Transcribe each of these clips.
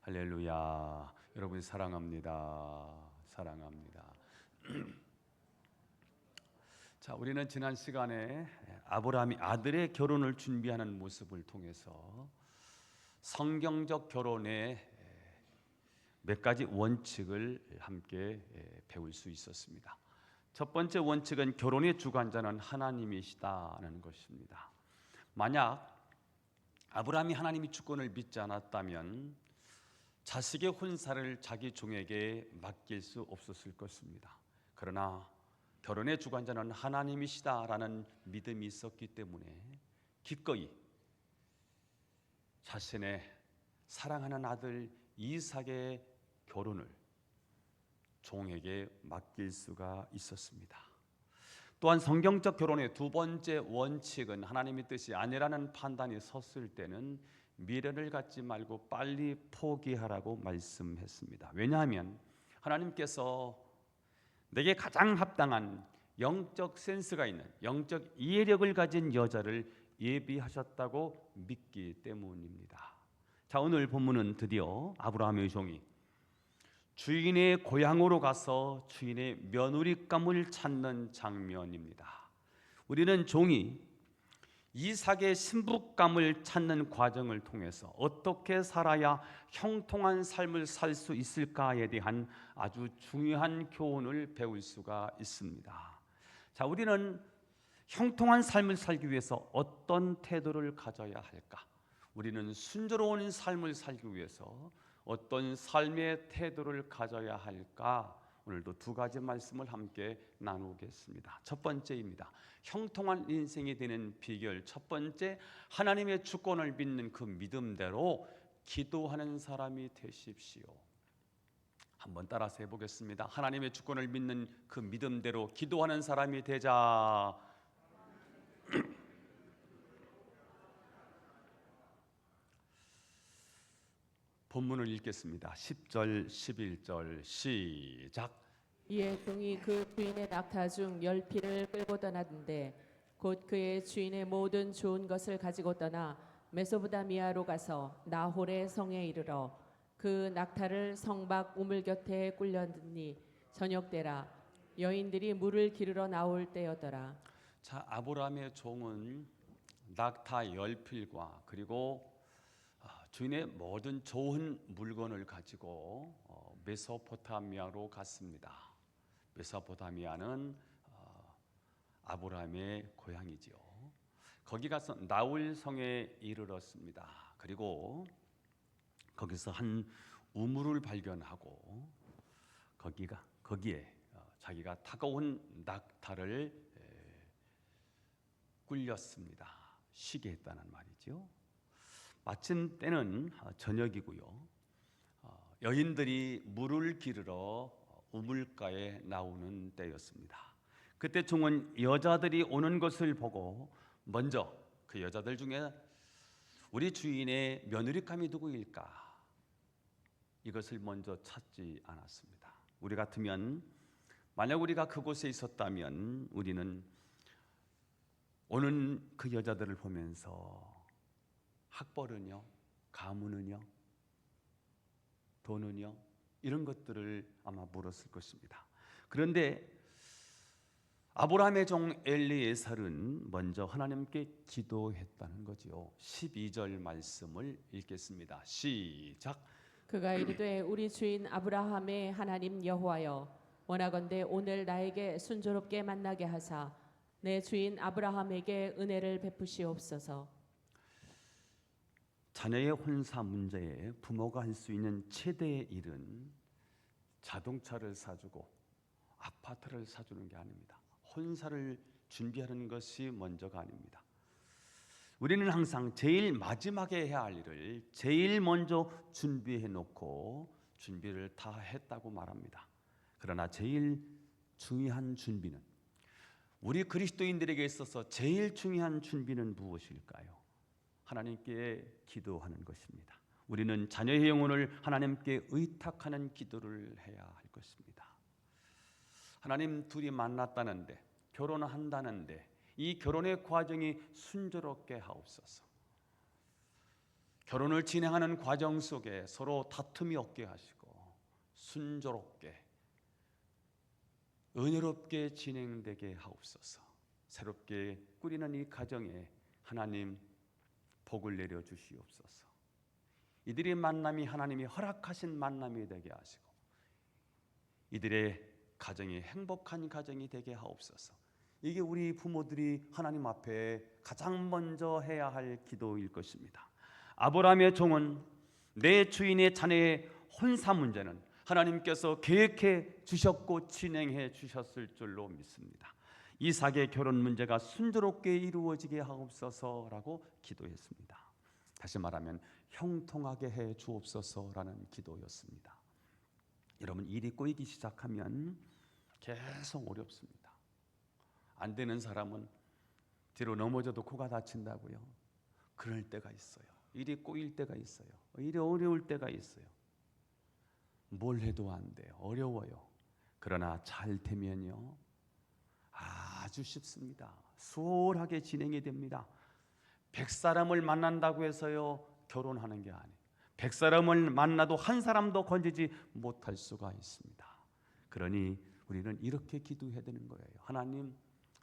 할렐루야. 여러분 사랑합니다. 사랑합니다. 자, 우리는 지난 시간에 아브라함이 아들의 결혼을 준비하는 모습을 통해서 성경적 결혼의 몇 가지 원칙을 함께 배울 수 있었습니다. 첫 번째 원칙은 결혼의 주관자는 하나님이시다는 것입니다. 만약 아브라함이 하나님의 주권을 믿지 않았다면 자식의 혼사를 자기 종에게 맡길 수 없었을 것입니다. 그러나 결혼의 주관자는 하나님이시다라는 믿음이 있었기 때문에 기꺼이 자신의 사랑하는 아들 이삭의 결혼을 종에게 맡길 수가 있었습니다. 또한 성경적 결혼의 두 번째 원칙은 하나님의 뜻이 아니라는 판단이 섰을 때는 미련을 갖지 말고 빨리 포기하라고 말씀했습니다. 왜냐하면 하나님께서 내게 가장 합당한 영적 센스가 있는 영적 이해력을 가진 여자를 예비하셨다고 믿기 때문입니다. 자, 오늘 본문은 드디어 아브라함의 종이 주인의 고향으로 가서 주인의 며느리감을 찾는 장면입니다. 우리는 종이 이삭의 신부감을 찾는 과정을 통해서 어떻게 살아야 형통한 삶을 살 수 있을까에 대한 아주 중요한 교훈을 배울 수가 있습니다. 자, 우리는 형통한 삶을 살기 위해서 어떤 태도를 가져야 할까? 우리는 순조로운 삶을 살기 위해서 어떤 삶의 태도를 가져야 할까? 오늘도 두 가지 말씀을 함께 나누겠습니다. 첫 번째입니다. 형통한 인생이 되는 비결. 첫 번째, 하나님의 주권을 믿는 그 믿음대로 기도하는 사람이 되십시오. 한번 따라서 해보겠습니다. 하나님의 주권을 믿는 그 믿음대로 기도하는 사람이 되자. 본문을 읽겠습니다. 10절 11절 시작. 이에 종이 그 주인의 낙타 중 10匹를 끌고 떠났는데 곧 그의 주인의 모든 좋은 것을 가지고 떠나 메소포타미아로 가서 나홀의 성에 이르러 그 낙타를 성 밖 우물 곁에 꿀렸더니 저녁때라 여인들이 물을 기르러 나올 때였더라. 자, 아브라함의 종은 낙타 10필과 그리고 주인의 모든 좋은 물건을 가지고 메소포타미아로 갔습니다. 메소포타미아는 아브라함의 고향이지요. 거기 가서 나홀 성에 이르렀습니다. 그리고 거기서 한 우물을 발견하고 거기에 자기가 타고 낙타를 꿀렸습니다. 쉬게 했다는 말이죠. 마침 때는 저녁이고요. 여인들이 물을 기르러 우물가에 나오는 때였습니다. 그때 종은 여자들이 오는 것을 보고 먼저 그 여자들 중에 우리 주인의 며느리감이 누구일까? 이것을 먼저 찾지 않았습니다. 우리 같으면 만약 우리가 그곳에 있었다면 우리는 오는 그 여자들을 보면서 학벌은요, 가문은요, 돈은요, 이런 것들을 아마 물었을 것입니다. 그런데 아브라함의 종 엘리에셀은 먼저 하나님께 기도했다는 거지요. 12절 말씀을 읽겠습니다. 시작. 그가 이르되 우리 주인 아브라함의 하나님 여호와여 원하건대 오늘 나에게 순조롭게 만나게 하사 내 주인 아브라함에게 은혜를 베푸시옵소서. 자녀의 혼사 문제에 부모가 할 수 있는 최대의 일은 자동차를 사주고 아파트를 사주는 게 아닙니다. 혼사를 준비하는 것이 먼저가 아닙니다. 우리는 항상 제일 마지막에 해야 할 일을 제일 먼저 준비해 놓고 준비를 다 했다고 말합니다. 그러나 제일 중요한 준비는 우리 그리스도인들에게 있어서 제일 중요한 준비는 무엇일까요? 하나님께 기도하는 것입니다. 우리는 자녀의 영혼을 하나님께 의탁하는 기도를 해야 할 것입니다. 하나님, 둘이 만났다는데 결혼한다는데 이 결혼의 과정이 순조롭게 하옵소서. 결혼을 진행하는 과정 속에 서로 다툼이 없게 하시고 순조롭게 은혜롭게 진행되게 하옵소서. 새롭게 꾸리는 이 가정에 하나님 복을 내려 주시옵소서. 이들의 만남이 하나님이 허락하신 만남이 되게 하시고 이들의 가정이 행복한 가정이 되게 하옵소서. 이게 우리 부모들이 하나님 앞에 가장 먼저 해야 할 기도일 것입니다. 아브라함의 종은 내 주인의 자녀의 혼사 문제는 하나님께서 계획해 주셨고 진행해 주셨을 줄로 믿습니다. 이삭의 결혼 문제가 순조롭게 이루어지게 하옵소서라고 기도했습니다. 다시 말하면 형통하게 해 주옵소서라는 기도였습니다. 여러분, 일이 꼬이기 시작하면 계속 어렵습니다. 안 되는 사람은 뒤로 넘어져도 코가 다친다고요. 그럴 때가 있어요. 일이 꼬일 때가 있어요. 일이 어려울 때가 있어요. 뭘 해도 안 돼요. 어려워요. 그러나 잘 되면요 아주 쉽습니다. 수월하게 진행이 됩니다. 100사람을 만난다고 해서요 결혼하는 게 아니에요. 100사람을 만나도 한 사람도 건지지 못할 수가 있습니다. 그러니 우리는 이렇게 기도해야 되는 거예요. 하나님,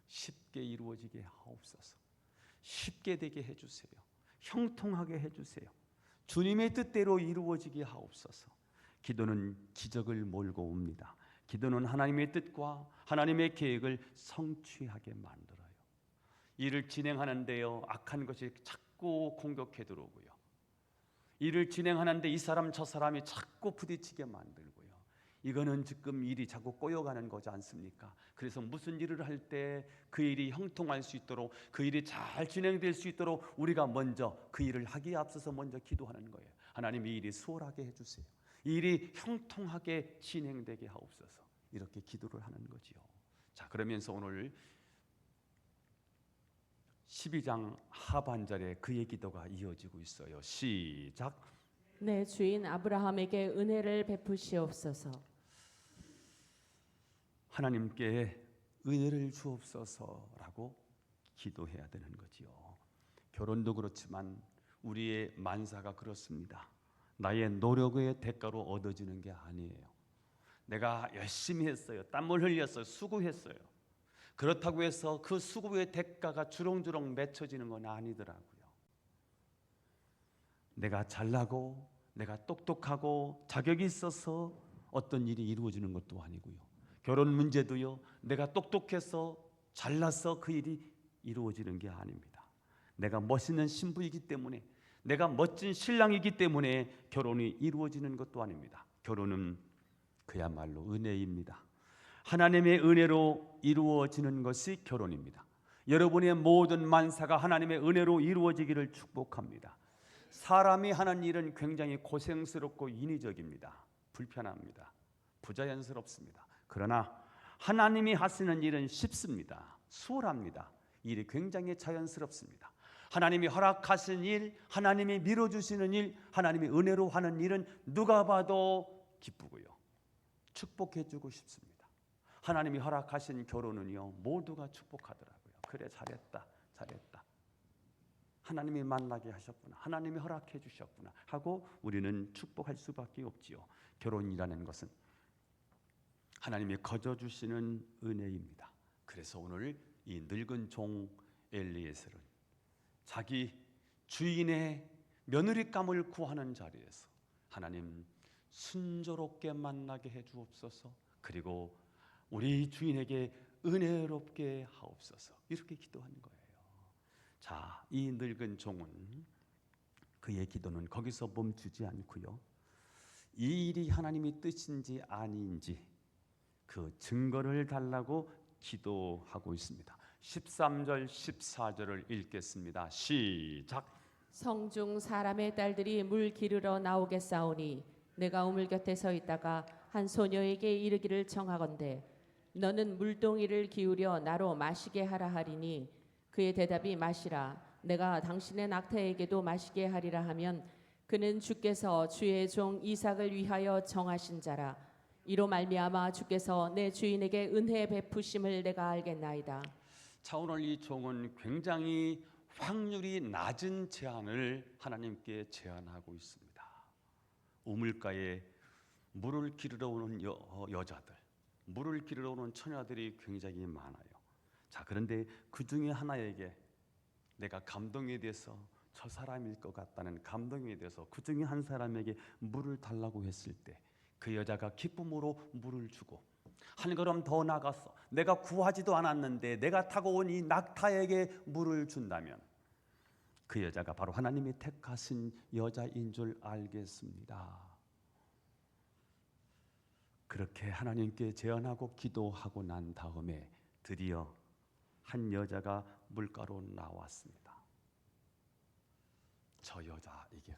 쉽게 이루어지게 하옵소서. 쉽게 되게 해주세요. 형통하게 해주세요. 주님의 뜻대로 이루어지게 하옵소서. 기도는 기적을 몰고 옵니다. 기도는 하나님의 뜻과 하나님의 계획을 성취하게 만들어요. 일을 진행하는데요 악한 것이 자꾸 공격해 들어오고요, 일을 진행하는데 이 사람 저 사람이 자꾸 부딪히게 만들고요, 이거는 지금 일이 자꾸 꼬여가는 거지 않습니까? 그래서 무슨 일을 할 때 그 일이 형통할 수 있도록, 그 일이 잘 진행될 수 있도록 우리가 먼저 그 일을 하기에 앞서서 먼저 기도하는 거예요. 하나님, 이 일이 수월하게 해주세요. 이 일이 형통하게 진행되게 하옵소서. 이렇게 기도를 하는 거지요. 자, 그러면서 오늘 12장 하반절에 그의 기도가 이어지고 있어요. 시작. 내 주인 아브라함에게 은혜를 베푸시옵소서. 하나님께 은혜를 주옵소서라고 기도해야 되는 거지요. 결혼도 그렇지만 우리의 만사가 그렇습니다. 나의 노력의 대가로 얻어지는 게 아니에요. 내가 열심히 했어요. 땀을 흘렸어요. 수고했어요. 그렇다고 해서 그 수고의 대가가 주렁주렁 맺혀지는 건 아니더라고요. 내가 잘나고 내가 똑똑하고 자격이 있어서 어떤 일이 이루어지는 것도 아니고요. 결혼 문제도요, 내가 똑똑해서 잘나서 그 일이 이루어지는 게 아닙니다. 내가 멋있는 신부이기 때문에, 내가 멋진 신랑이기 때문에 결혼이 이루어지는 것도 아닙니다. 결혼은 그야말로 은혜입니다. 하나님의 은혜로 이루어지는 것이 결혼입니다. 여러분의 모든 만사가 하나님의 은혜로 이루어지기를 축복합니다. 사람이 하는 일은 굉장히 고생스럽고 인위적입니다. 불편합니다. 부자연스럽습니다. 그러나 하나님이 하시는 일은 쉽습니다. 수월합니다. 일이 굉장히 자연스럽습니다. 하나님이 허락하신 일, 하나님이 밀어주시는 일, 하나님이 은혜로 하는 일은 누가 봐도 기쁘고요, 축복해주고 싶습니다. 하나님이 허락하신 결혼은요 모두가 축복하더라고요. 그래, 잘했다, 잘했다. 하나님이 만나게 하셨구나, 하나님이 허락해 주셨구나 하고 우리는 축복할 수밖에 없지요. 결혼이라는 것은 하나님이 거저주시는 은혜입니다. 그래서 오늘 이 늙은 종 엘리에셀은 자기 주인의 며느리감을 구하는 자리에서 하나님, 순조롭게 만나게 해 주옵소서, 그리고 우리 주인에게 은혜롭게 하옵소서, 이렇게 기도하는 거예요. 자, 이 늙은 종은 그의 기도는 거기서 멈추지 않고요, 이 일이 하나님의 뜻인지 아닌지 그 증거를 달라고 기도하고 있습니다. 13절 14절을 읽겠습니다. 시작. 성중 사람의 딸들이 물 기르러 나오겠사오니 내가 우물 곁에 서 있다가 한 소녀에게 이르기를 청하건대 너는 물동이를 기울여 나로 마시게 하라 하리니 그의 대답이 마시라. 내가 당신의 낙타에게도 마시게 하리라 하면 그는 주께서 주의 종 이삭을 위하여 정하신 자라. 이로 말미암아 주께서 내 주인에게 은혜 베푸심을 내가 알겠나이다. 자, 오늘 이 종은 굉장히 확률이 낮은 제안을 하나님께 제안하고 있습니다. 우물가에 물을 기르러 오는 여자들, 물을 기르러 오는 처녀들이 굉장히 많아요. 자, 그런데 그 중에 하나에게 내가 감동이 돼서 저 사람일 것 같다는 감동이 돼서 그 중에 한 사람에게 물을 달라고 했을 때 그 여자가 기쁨으로 물을 주고, 한 걸음 더 나가서 내가 구하지도 않았는데 내가 타고 온 이 낙타에게 물을 준다면 그 여자가 바로 하나님이 택하신 여자인 줄 알겠습니다. 그렇게 하나님께 제안하고 기도하고 난 다음에 드디어 한 여자가 물가로 나왔습니다. 저 여자이겠다,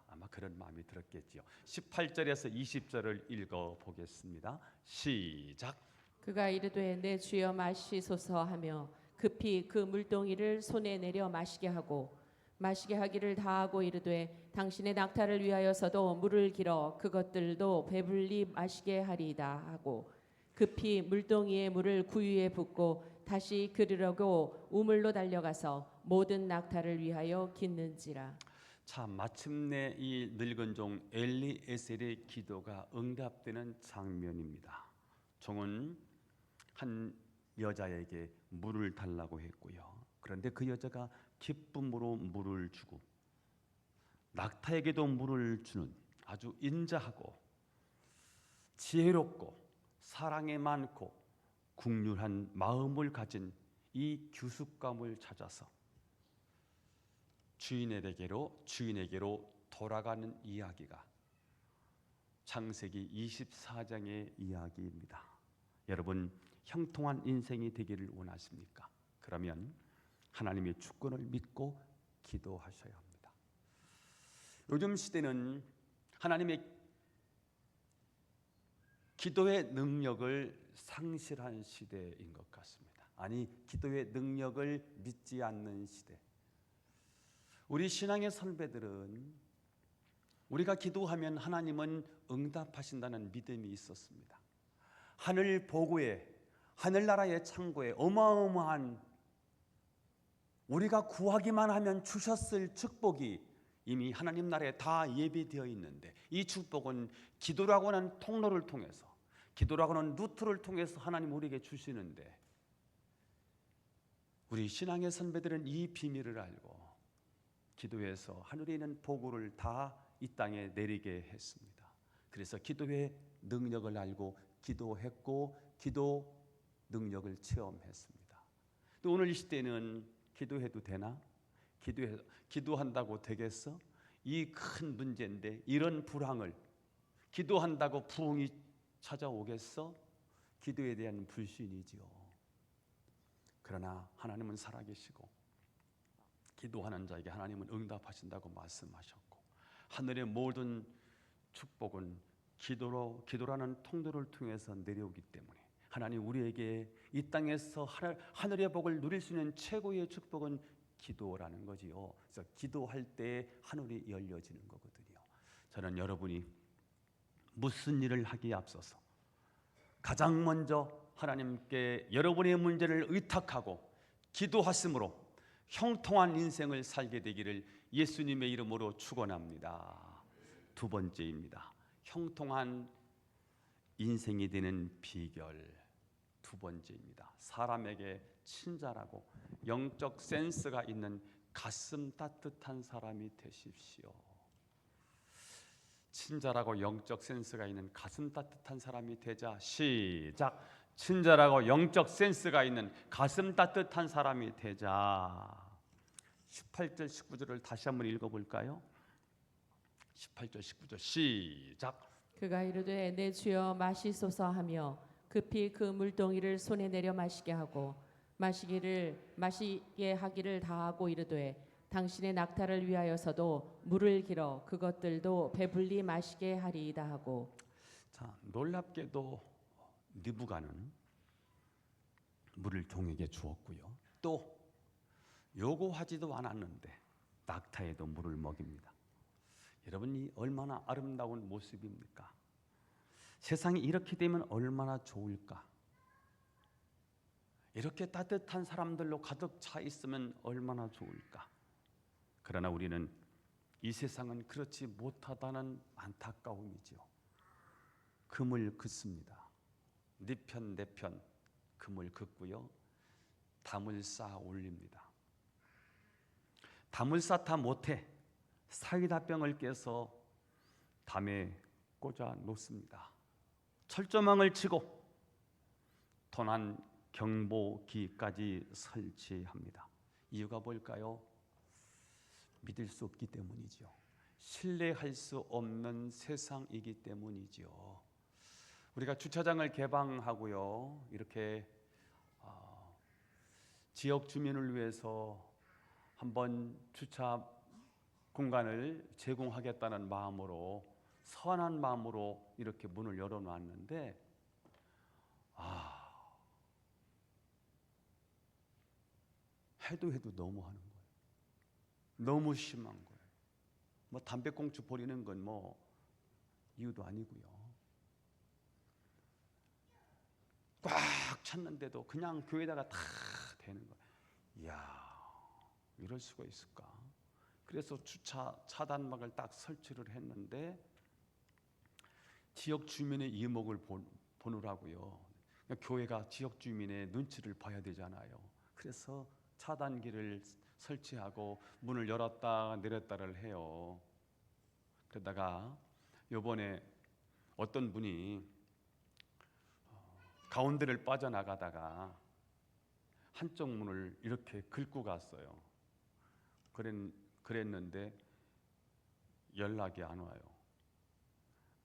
아마 그런 마음이 들었겠지요. 18절에서 20절을 읽어보겠습니다. 시작. 그가 이르되 내 주여 마시소서 하며 급히 그 물동이를 손에 내려 마시게 하고 마시게 하기를 다하고 이르되 당신의 낙타를 위하여서도 물을 길어 그것들도 배불리 마시게 하리이다 하고 급히 물동이의 물을 구유에 붓고 다시 그르려고 우물로 달려가서 모든 낙타를 위하여 깃는지라. 자, 마침내 이 늙은 종 엘리에셀의 기도가 응답되는 장면입니다. 종은 한 여자에게 물을 달라고 했고요. 그런데 그 여자가 기쁨으로 물을 주고 낙타에게도 물을 주는 아주 인자하고 지혜롭고 사랑에 많고 국률한 마음을 가진 이 규숙감을 찾아서 주인에게로 돌아가는 이야기가 창세기 24장의 이야기입니다. 여러분, 형통한 인생이 되기를 원하십니까? 그러면 하나님의 주권을 믿고 기도하셔야 합니다. 요즘 시대는 하나님의 기도의 능력을 상실한 시대인 것 같습니다. 아니, 기도의 능력을 믿지 않는 시대. 우리 신앙의 선배들은 우리가 기도하면 하나님은 응답하신다는 믿음이 있었습니다. 하늘 보고에, 하늘나라의 창고에 어마어마한 우리가 구하기만 하면 주셨을 축복이 이미 하나님 나라에 다 예비되어 있는데, 이 축복은 기도라고 하는 통로를 통해서, 기도라고 하는 루트를 통해서 하나님 우리에게 주시는데, 우리 신앙의 선배들은 이 비밀을 알고 기도해서 하늘에 있는 보고를 다 이 땅에 내리게 했습니다. 그래서 기도의 능력을 알고 기도했고 기도 능력을 체험했습니다. 또 오늘 이 시대는 기도해도 되나? 기도한다고 되겠어? 이 큰 문제인데 이런 불황을 기도한다고 부흥이 찾아오겠어? 기도에 대한 불신이지요. 그러나 하나님은 살아계시고 기도하는 자에게 하나님은 응답하신다고 말씀하셨고, 하늘의 모든 축복은 기도라는 통로를 통해서 내려오기 때문에 하나님 우리에게 이 땅에서 하늘의 복을 누릴 수 있는 최고의 축복은 기도라는 거지요. 그래서 기도할 때 하늘이 열려지는 거거든요. 저는 여러분이 무슨 일을 하기에 앞서서 가장 먼저 하나님께 여러분의 문제를 의탁하고 기도하심으로 형통한 인생을 살게 되기를 예수님의 이름으로 축원합니다. 두 번째입니다. 형통한 인생이 되는 비결 두 번째입니다. 사람에게 친절하고 영적 센스가 있는 가슴 따뜻한 사람이 되십시오. 친절하고 영적 센스가 있는 가슴 따뜻한 사람이 되자. 시작. 친절하고 영적 센스가 있는 가슴 따뜻한 사람이 되자. 18절 19절을 다시 한번 읽어볼까요? 18절 19절 시작. 그가 이르되 내 주여 마시소서 하며 급히 그 물동이를 손에 내려 마시게 하고 마시게 하기를 다하고 이르되 당신의 낙타를 위하여서도 물을 길어 그것들도 배불리 마시게 하리이다 하고. 자, 놀랍게도 느부갓은 물을 종에게 주었고요. 또 요구하지도 않았는데 낙타에도 물을 먹입니다. 여러분이 얼마나 아름다운 모습입니까? 세상이 이렇게 되면 얼마나 좋을까? 이렇게 따뜻한 사람들로 가득 차 있으면 얼마나 좋을까. 그러나 우리는 이 세상은 그렇지 못하다는 안타까움이지요. 금을 긋습니다. 네 편 내 편 금을 긋고요, 담을 쌓아 올립니다. 담을 쌓다 못해 사이다 병을 깨서 담에 꽂아 놓습니다. 철조망을 치고 도난 경보기까지 설치합니다. 이유가 뭘까요? 믿을 수 없기 때문이죠. 신뢰할 수 없는 세상이기 때문이죠. 우리가 주차장을 개방하고요, 이렇게 지역 주민을 위해서 한번 주차 공간을 제공하겠다는 마음으로, 선한 마음으로 이렇게 문을 열어놨는데 해도 너무 하는 거예요. 너무 심한 거예요. 뭐 담배꽁초 버리는 건 뭐 이유도 아니고요. 꽉 찼는데도 그냥 교회다가 다 대는 거예요. 이야, 이럴 수가 있을까? 그래서 주차 차단막을 딱 설치를 했는데 지역 주민의 이목을 보느라고요. 교회가 지역 주민의 눈치를 봐야 되잖아요. 그래서 차단기를 설치하고 문을 열었다 내렸다를 해요. 그러다가 이번에 어떤 분이 가운데를 빠져나가다가 한쪽 문을 이렇게 긁고 갔어요. 그랬는데 연락이 안 와요.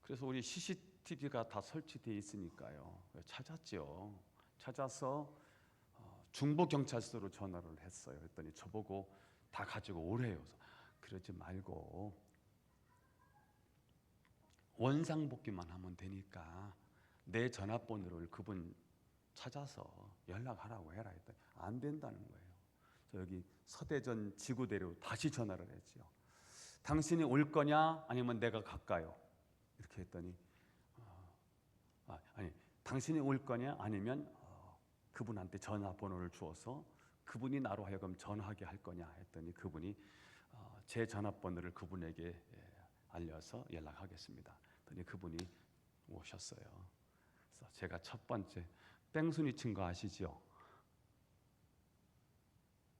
그래서 우리 CCTV가 다 설치되어 있으니까요, 찾았죠. 찾아서 중부경찰서로 전화를 했어요. 했더니 저보고 다 가지고 오래요. 그러지 말고 원상복귀만 하면 되니까 내 전화번호를 그분 찾아서 연락하라고 해라 했더니 안 된다는 거예요. 저 여기 서대전 지구대로 다시 전화를 했죠. 당신이 올 거냐 아니면 내가 갈까요? 이렇게 했더니 아니, 당신이 올 거냐 아니면 그분한테 전화번호를 주어서 그분이 나로 하여금 전화하게 할 거냐 했더니 그분이 제 전화번호를 그분에게 알려서 연락하겠습니다. 했더니 그분이 오셨어요. 그래서 제가 첫 번째 뺑소니 친 거 아시죠?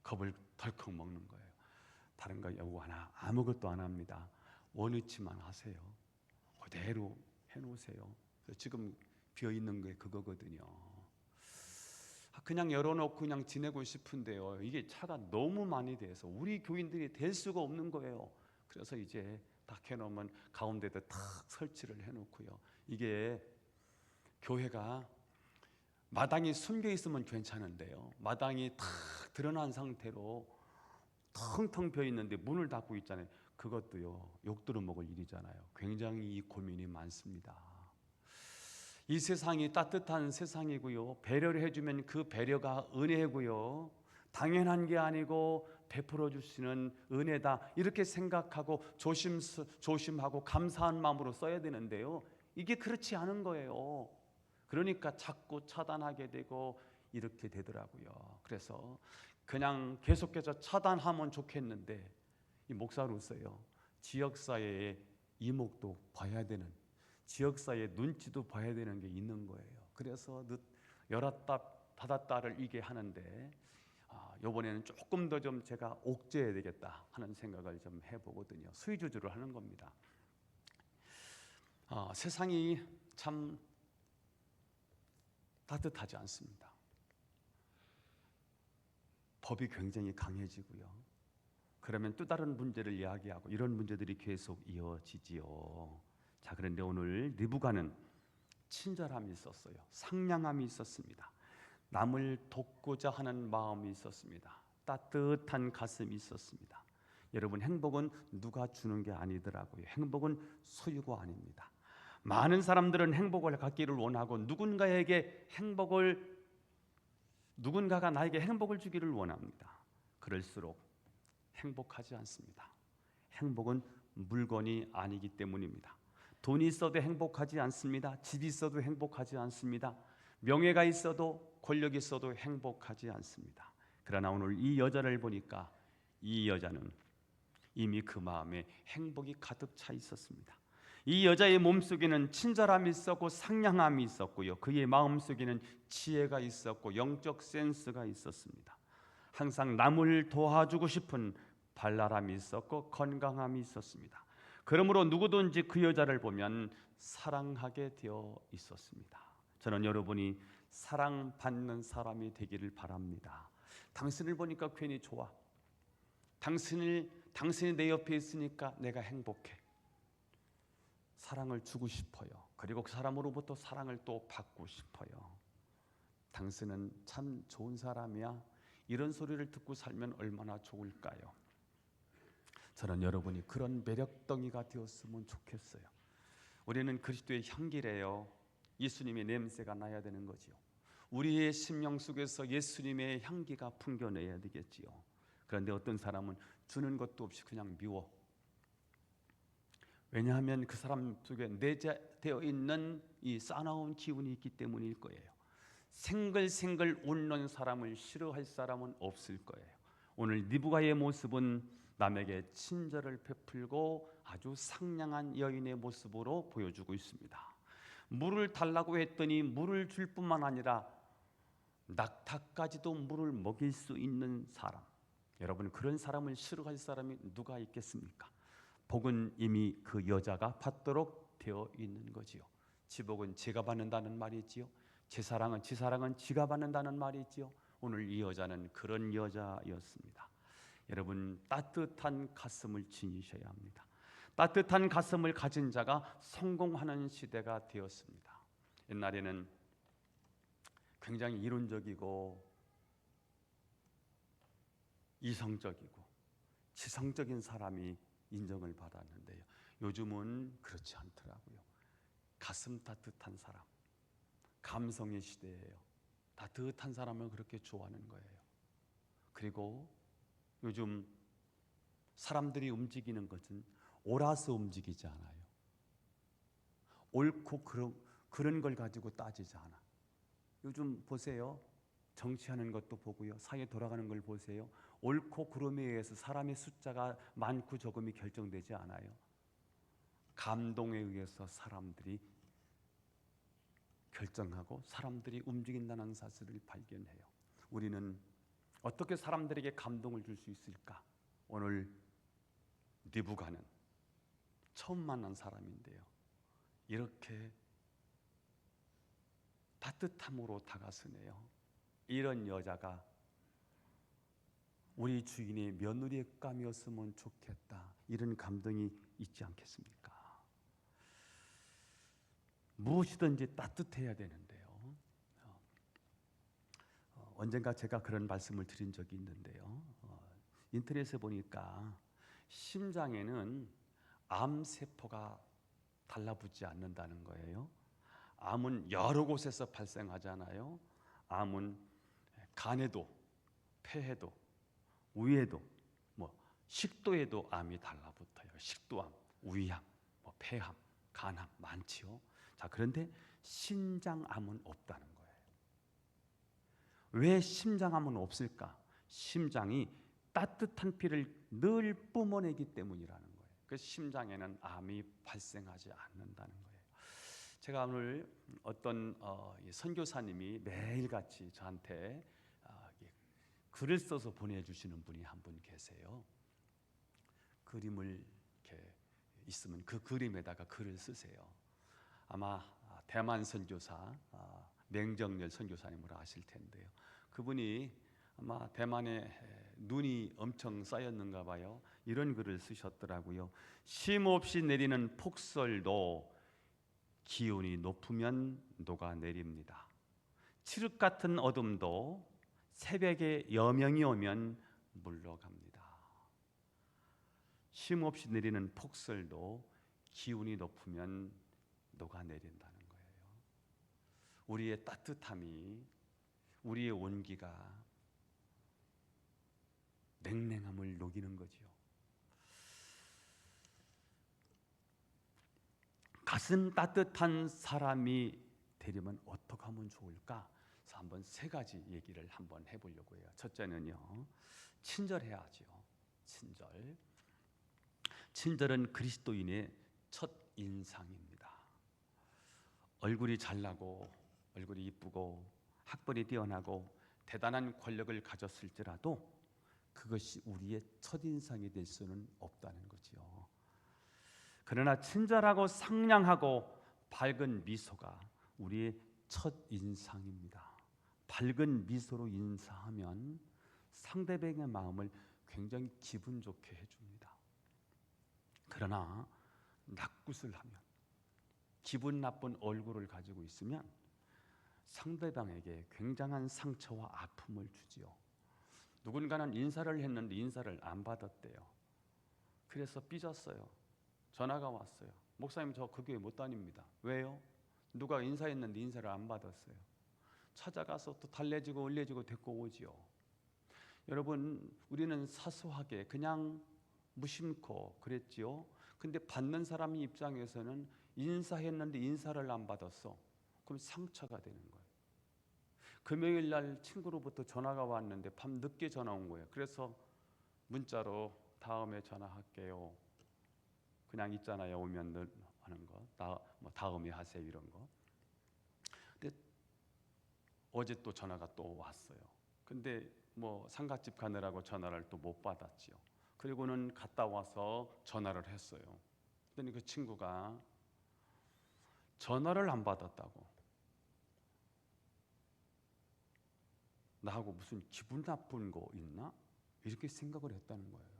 겁을 덜컥 먹는 거예요. 다른 거 요구 하나 아무것도 안 합니다. 원위치만 하세요. 그대로 해놓으세요. 지금 비어 있는 게 그거거든요. 그냥 열어놓고 그냥 지내고 싶은데요, 이게 차가 너무 많이 돼서 우리 교인들이 될 수가 없는 거예요. 그래서 이제 딱 해놓으면 가운데도 탁 설치를 해놓고요. 이게 교회가 마당이 숨겨 있으면 괜찮은데요, 마당이 탁 드러난 상태로 텅텅 비어 있는데 문을 닫고 있잖아요. 그것도요, 욕 들어먹을 일이잖아요. 굉장히 이 고민이 많습니다. 이 세상이 따뜻한 세상이고요, 배려를 해주면 그 배려가 은혜고요, 당연한 게 아니고 베풀어 주시는 은혜다, 이렇게 생각하고 조심하고 감사한 마음으로 써야 되는데요, 이게 그렇지 않은 거예요. 그러니까 자꾸 차단하게 되고 이렇게 되더라고요. 그래서 그냥 계속해서 차단하면 좋겠는데 이 목사로서요, 지역사회의 이목도 봐야 되는, 지역사회의 눈치도 봐야 되는 게 있는 거예요. 그래서 열었다 닫았다를 이게 하는데 이번에는 조금 더 좀 제가 옥죄해야 되겠다 하는 생각을 좀 해보거든요. 수위주주를 하는 겁니다. 세상이 참 따뜻하지 않습니다. 법이 굉장히 강해지고요. 그러면 또 다른 문제를 이야기하고 이런 문제들이 계속 이어지지요. 자, 그런데 오늘 리브가는 친절함이 있었어요. 상냥함이 있었습니다. 남을 돕고자 하는 마음이 있었습니다. 따뜻한 가슴이 있었습니다. 여러분, 행복은 누가 주는 게 아니더라고요. 행복은 소유가 아닙니다. 많은 사람들은 행복을 갖기를 원하고 누군가가 나에게 행복을 주기를 원합니다. 그럴수록 행복하지 않습니다. 행복은 물건이 아니기 때문입니다. 돈이 있어도 행복하지 않습니다. 집이 있어도 행복하지 않습니다. 명예가 있어도 권력이 있어도 행복하지 않습니다. 그러나 오늘 이 여자를 보니까 이 여자는 이미 그 마음에 행복이 가득 차 있었습니다. 이 여자의 몸속에는 친절함이 있었고 상냥함이 있었고요. 그의 마음속에는 지혜가 있었고 영적 센스가 있었습니다. 항상 남을 도와주고 싶은 발랄함이 있었고 건강함이 있었습니다. 그러므로 누구든지 그 여자를 보면 사랑하게 되어 있었습니다. 저는 여러분이 사랑받는 사람이 되기를 바랍니다. 당신을 보니까 괜히 좋아. 당신이 내 옆에 있으니까 내가 행복해. 사랑을 주고 싶어요. 그리고 그 사람으로부터 사랑을 또 받고 싶어요. 당신은 참 좋은 사람이야. 이런 소리를 듣고 살면 얼마나 좋을까요? 저는 여러분이 그런 매력덩이가 되었으면 좋겠어요. 우리는 그리스도의 향기래요. 예수님의 냄새가 나야 되는 거지요. 우리의 심령 속에서 예수님의 향기가 풍겨내야 되겠지요. 그런데 어떤 사람은 주는 것도 없이 그냥 미워. 왜냐하면 그 사람 속에 내재되어 있는 이 싸나운 기운이 있기 때문일 거예요. 생글생글 웃는 사람을 싫어할 사람은 없을 거예요. 오늘 니부가의 모습은 남에게 친절을 베풀고 아주 상냥한 여인의 모습으로 보여주고 있습니다. 물을 달라고 했더니 물을 줄 뿐만 아니라 낙타까지도 물을 먹일 수 있는 사람. 여러분, 그런 사람을 싫어할 사람이 누가 있겠습니까? 복은 이미 그 여자가 받도록 되어 있는 거지요. 지복은 제가 받는다는 말이지요. 제 사랑은 지가 받는다는 말이지요. 오늘 이 여자는 그런 여자였습니다. 여러분, 따뜻한 가슴을 지니셔야 합니다. 따뜻한 가슴을 가진 자가 성공하는 시대가 되었습니다. 옛날에는 굉장히 이론적이고 이성적이고 지성적인 사람이 인정을 받았는데요. 요즘은 그렇지 않더라고요. 가슴 따뜻한 사람, 감성의 시대예요. 따뜻한 사람을 그렇게 좋아하는 거예요. 그리고 요즘 사람들이 움직이는 것은 옳아서 움직이지 않아요. 옳고 그런 걸 가지고 따지지 않아. 요즘 보세요. 정치하는 것도 보고요. 사회 돌아가는 걸 보세요. 옳고 그름에 의해서 사람의 숫자가 많고 적음이 결정되지 않아요. 감동에 의해서 사람들이 결정하고 사람들이 움직인다는 사실을 발견해요. 우리는 어떻게 사람들에게 감동을 줄 수 있을까? 오늘 니부가는 처음 만난 사람인데요. 이렇게 따뜻함으로 다가서네요. 이런 여자가 우리 주인의 며느리감이었으면 좋겠다. 이런 감동이 있지 않겠습니까? 무엇이든지 따뜻해야 되는데요. 언젠가 제가 그런 말씀을 드린 적이 있는데요. 인터넷에 보니까 심장에는 암세포가 달라붙지 않는다는 거예요. 암은 여러 곳에서 발생하잖아요. 암은 간에도, 폐에도, 위에도, 식도에도 암이 달라붙어요. 식도암, 위암, 폐암, 간암 많지요. 자, 그런데 심장암은 없다는 거예요. 왜 심장암은 없을까? 심장이 따뜻한 피를 늘 뿜어내기 때문이라는 거예요. 그 심장에는 암이 발생하지 않는다는 거예요. 제가 오늘 어떤 선교사님이 매일같이 저한테 글을 써서 보내주시는 분이 한 분 계세요. 그림을 이렇게 있으면 그 그림에다가 글을 쓰세요. 아마 대만 선교사 맹정렬 선교사님으로 아실 텐데요. 그분이 아마 대만에 눈이 엄청 쌓였는가 봐요. 이런 글을 쓰셨더라고요. 쉼없이 내리는 폭설도 기온이 높으면 녹아내립니다. 칠흑 같은 어둠도 새벽에 여명이 오면 물러갑니다. 쉼없이 내리는 폭설도 기온이 높으면 녹아내린다는 거예요. 우리의 따뜻함이, 우리의 온기가 냉랭함을 녹이는 거지요. 가슴 따뜻한 사람이 되려면 어떻게 하면 좋을까? 그래서 한번 세 가지 얘기를 한번 해보려고 해요. 첫째는요, 친절해야죠. 친절. 친절은 그리스도인의 첫 인상입니다. 얼굴이 잘나고 얼굴이 이쁘고 학벌이 뛰어나고 대단한 권력을 가졌을지라도 그것이 우리의 첫인상이 될 수는 없다는 거지요. 그러나 친절하고 상냥하고 밝은 미소가 우리의 첫인상입니다. 밝은 미소로 인사하면 상대방의 마음을 굉장히 기분 좋게 해줍니다. 그러나 낙굿을 하면, 기분 나쁜 얼굴을 가지고 있으면 상대방에게 굉장한 상처와 아픔을 주지요. 누군가는 인사를 했는데 인사를 안 받았대요. 그래서 삐졌어요. 전화가 왔어요. 목사님, 저 그 교회 못 다닙니다. 왜요? 누가 인사했는데 인사를 안 받았어요. 찾아가서 또 달래지고 올려지고 데리고 오지요. 여러분, 우리는 사소하게 그냥 무심코 그랬지요. 근데 받는 사람 입장에서는 인사했는데 인사를 안 받았어. 그럼 상처가 되는 거예요. 금요일 날 친구로부터 전화가 왔는데 밤 늦게 전화 온 거예요. 그래서 문자로 다음에 전화할게요. 그냥 있잖아요. 오면 늘 하는 거. 뭐 다음에 하세요 이런 거. 근데 어제 또 전화가 또 왔어요. 근데 뭐 상가집 가느라고 전화를 또 못 받았지요. 그리고는 갔다 와서 전화를 했어요. 그랬더니 그 친구가 전화를 안 받았다고, 나하고 무슨 기분 나쁜 거 있나? 이렇게 생각을 했다는 거예요.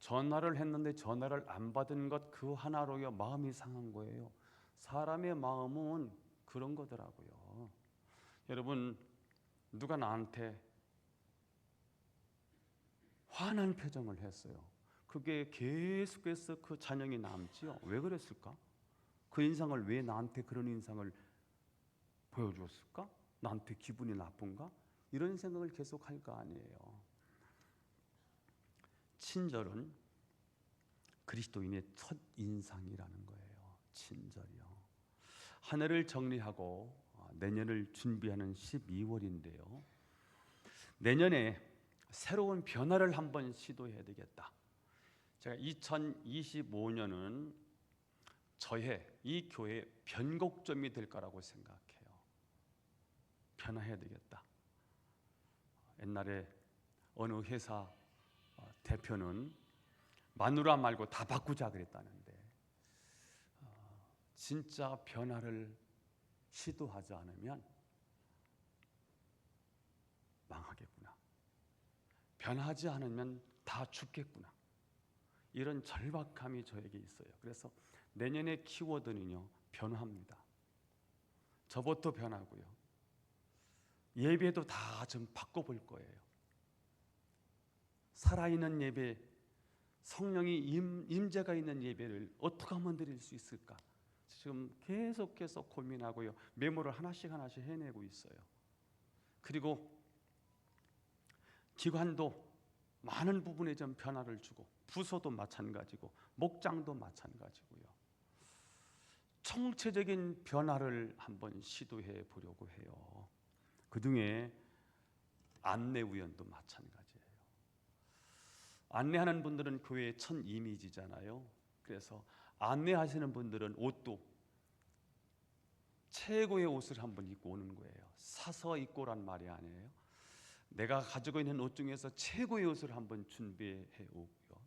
전화를 했는데 전화를 안 받은 것 그 하나로요 마음이 상한 거예요. 사람의 마음은 그런 거더라고요. 여러분, 누가 나한테 화난 표정을 했어요. 그게 계속해서 그 잔영이 남지요. 왜 그랬을까? 그 인상을 왜 나한테 그런 인상을 보여줬을까? 나한테 기분이 나쁜가? 이런 생각을 계속 할 거 아니에요. 친절은 그리스도인의 첫 인상이라는 거예요. 친절이요. 한 해를 정리하고 내년을 준비하는 12월인데요. 내년에 새로운 변화를 한번 시도해야 되겠다. 제가 2025년은 저의 이 교회의 변곡점이 될 거라고 생각해요. 변화해야 되겠다. 옛날에 어느 회사 대표는 마누라 말고 다 바꾸자 그랬다는데 진짜 변화를 시도하지 않으면 망하겠구나. 변하지 않으면 다 죽겠구나. 이런 절박함이 저에게 있어요. 그래서 내년의 키워드는요, 변화입니다. 저부터 변하고요. 예배도 다 좀 바꿔볼 거예요. 살아있는 예배, 성령이 임재가 있는 예배를 어떻게 하면 드릴 수 있을까? 지금 계속해서 고민하고요. 메모를 하나씩 해내고 있어요. 그리고 기관도 많은 부분에 좀 변화를 주고, 부서도 마찬가지고 목장도 마찬가지고요. 총체적인 변화를 한번 시도해 보려고 해요. 그중에 안내위원도 마찬가지예요. 안내하는 분들은 교회의 첫 이미지잖아요. 그래서 안내하시는 분들은 옷도 최고의 옷을 한번 입고 오는 거예요. 사서 입고 오란 말이 아니에요. 내가 가지고 있는 옷 중에서 최고의 옷을 한번 준비해 오고요.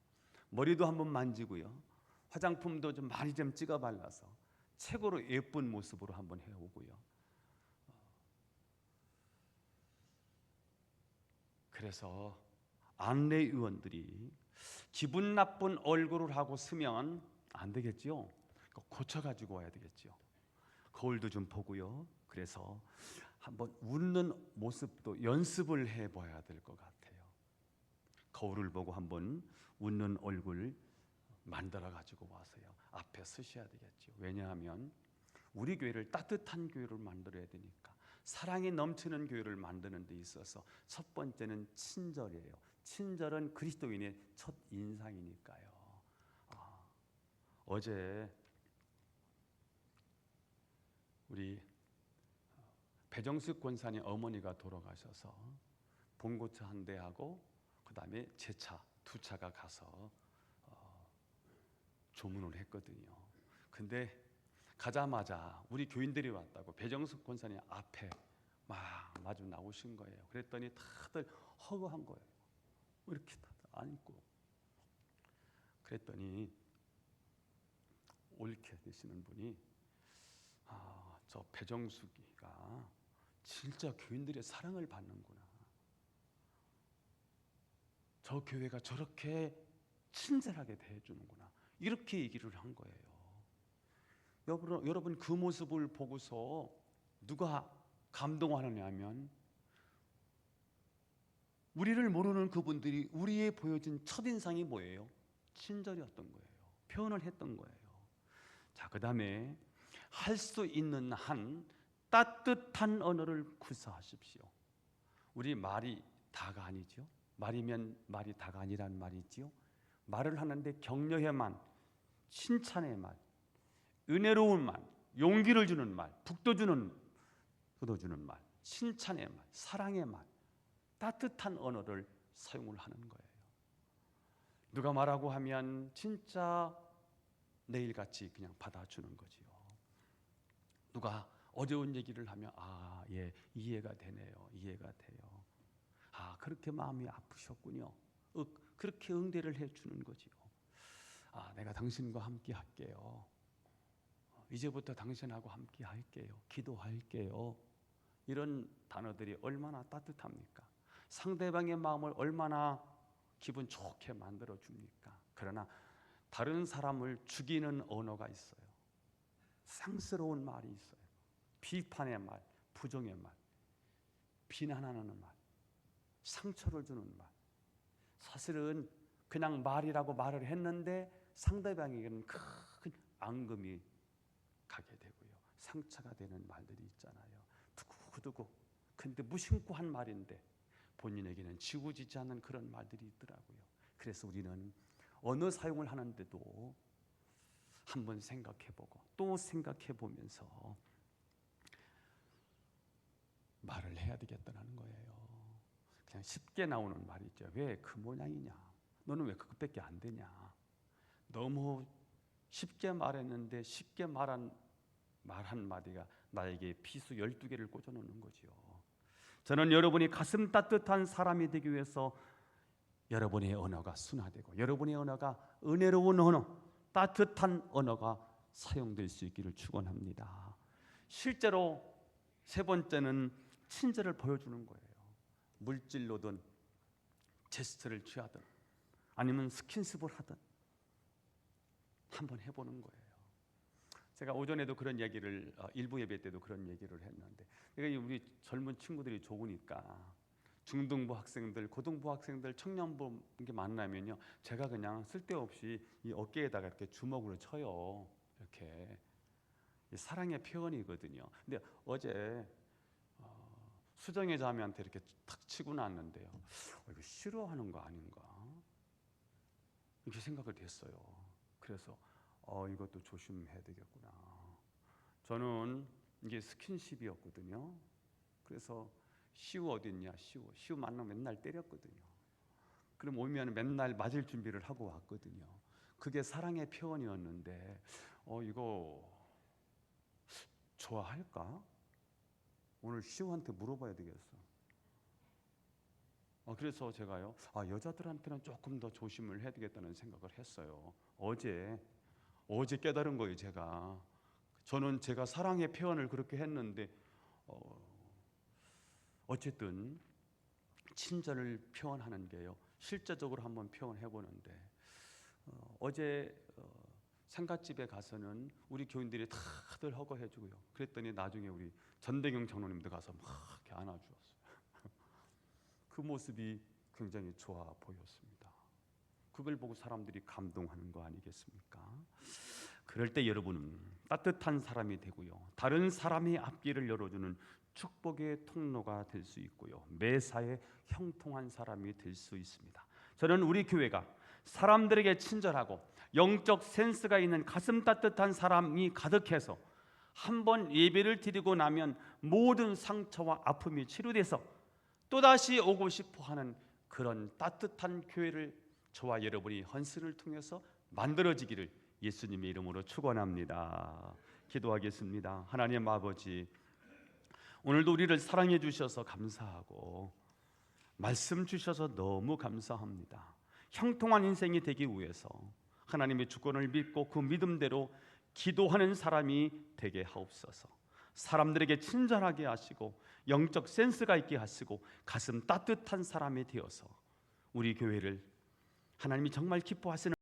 머리도 한번 만지고요. 화장품도 좀 많이 좀 찍어 발라서 최고로 예쁜 모습으로 한번 해 오고요. 그래서 안내위원들이 기분 나쁜 얼굴을 하고 쓰면 안 되겠죠. 고쳐가지고 와야 되겠죠. 거울도 좀 보고요. 그래서 한번 웃는 모습도 연습을 해봐야 될 것 같아요. 거울을 보고 한번 웃는 얼굴 만들어 가지고 와서요, 앞에 서셔야 되겠죠. 왜냐하면 우리 교회를 따뜻한 교회를 만들어야 되니까, 사랑이 넘치는 교회를 만드는 데 있어서 첫 번째는 친절이에요. 친절은 그리스도인의 첫 인상이니까요. 어제 우리 배정숙 권사님 어머니가 돌아가셔서 봉고차 한 대하고 그 다음에 제 차 두 차가 가서 조문을 했거든요. 근데 가자마자 우리 교인들이 왔다고 배정숙 권사님 앞에 막 마주 나오신 거예요. 그랬더니 다들 허거한 거예요. 이렇게 다들 앉고. 그랬더니 옳게 되시는 분이 저 배정숙이가 진짜 교인들의 사랑을 받는구나. 저 교회가 저렇게 친절하게 대해주는구나. 이렇게 얘기를 한 거예요. 여러분 그 모습을 보고서 누가 감동하느냐 하면 우리를 모르는 그분들이 우리의 보여진 첫인상이 뭐예요? 친절이었던 거예요. 표현을 했던 거예요. 자, 그 다음에 할 수 있는 한 따뜻한 언어를 구사하십시오. 우리 말이 다가 아니죠. 말이면 말이 다가 아니란 말이지요. 말을 하는데 격려의 말, 칭찬의 말, 은혜로운 말, 용기를 주는 말, 북돋주는 말, 칭찬의 말, 사랑의 말, 따뜻한 언어를 사용을 하는 거예요. 누가 말하고 하면 진짜 내일같이 그냥 받아주는 거지요. 누가 어려운 얘기를 하면 예, 이해가 되네요. 이해가 돼요. 그렇게 마음이 아프셨군요. 그렇게 응대를 해주는 거지요. 내가 당신과 함께 할게요. 이제부터 당신하고 함께 할게요. 기도할게요. 이런 단어들이 얼마나 따뜻합니까? 상대방의 마음을 얼마나 기분 좋게 만들어 줍니까? 그러나 다른 사람을 죽이는 언어가 있어요. 상스러운 말이 있어요. 비판의 말, 부정의 말, 비난하는 말, 상처를 주는 말. 사실은 그냥 말이라고 말을 했는데 상대방에게는 큰 앙금이 가게 되고요. 상처가 되는 말들이 있잖아요. 두고두고. 근데 무심코 한 말인데 본인에게는 지워지지 않는 그런 말들이 있더라고요. 그래서 우리는 언어 사용을 하는데도 한번 생각해보고 또 생각해보면서 말을 해야 되겠다는 거예요. 그냥 쉽게 나오는 말이죠. 왜 그 모양이냐? 너는 왜 그것밖에 안 되냐? 너무 쉽게 말했는데 쉽게 말 한마디가 나에게 비수 12개를 꽂아놓는 거지요. 저는 여러분이 가슴 따뜻한 사람이 되기 위해서 여러분의 언어가 순화되고 여러분의 언어가 은혜로운 언어, 따뜻한 언어가 사용될 수 있기를 축원합니다. 실제로 세 번째는 친절을 보여주는 거예요. 물질로든 제스처를 취하든 아니면 스킨십을 하든 한번 해보는 거예요. 제가 오전에도 그런 얘기를 일부 예배 때도 그런 얘기를 했는데 우리 젊은 친구들이 좋으니까 중등부 학생들, 고등부 학생들, 청년부 이렇게 만나면요, 제가 그냥 쓸데없이 이 어깨에다가 이렇게 주먹으로 쳐요. 이렇게 사랑의 표현이거든요. 근데 어제 수정의 자매한테 이렇게 탁 치고 났는데요. 이거 싫어하는 거 아닌가? 이렇게 생각을 했어요. 그래서 이것도 조심해야 되겠구나. 저는 이게 스킨십이었거든요. 그래서 시우 어디 있냐? 시우 만나면 맨날 때렸거든요. 그럼 오면 맨날 맞을 준비를 하고 왔거든요. 그게 사랑의 표현이었는데 이거 좋아할까? 오늘 시우한테 물어봐야 되겠어. 그래서 제가요, 여자들한테는 조금 더 조심을 해야 되겠다는 생각을 했어요. 어제 깨달은 거예요. 저는 제가 사랑의 표현을 그렇게 했는데 어쨌든 친절을 표현하는 게요, 실제적으로 한번 표현해 보는데 어제 상갓집에 가서는 우리 교인들이 다들 허거해주고요. 그랬더니 나중에 우리 전대경 장로님도 가서 막 이렇게 안아주었어요. 그 모습이 굉장히 좋아 보였습니다. 그걸 보고 사람들이 감동하는 거 아니겠습니까? 그럴 때 여러분은 따뜻한 사람이 되고요, 다른 사람의 앞길을 열어주는 축복의 통로가 될 수 있고요, 매사에 형통한 사람이 될 수 있습니다. 저는 우리 교회가 사람들에게 친절하고 영적 센스가 있는 가슴 따뜻한 사람이 가득해서 한번 예배를 드리고 나면 모든 상처와 아픔이 치료돼서 또다시 오고 싶어 하는 그런 따뜻한 교회를 저와 여러분이 헌신을 통해서 만들어지기를 예수님의 이름으로 축원합니다. 기도하겠습니다. 하나님 아버지, 오늘도 우리를 사랑해 주셔서 감사하고 말씀 주셔서 너무 감사합니다. 형통한 인생이 되기 위해서 하나님의 주권을 믿고 그 믿음대로 기도하는 사람이 되게 하옵소서. 사람들에게 친절하게 하시고 영적 센스가 있게 하시고 가슴 따뜻한 사람이 되어서 우리 교회를 하나님이 정말 기뻐하시는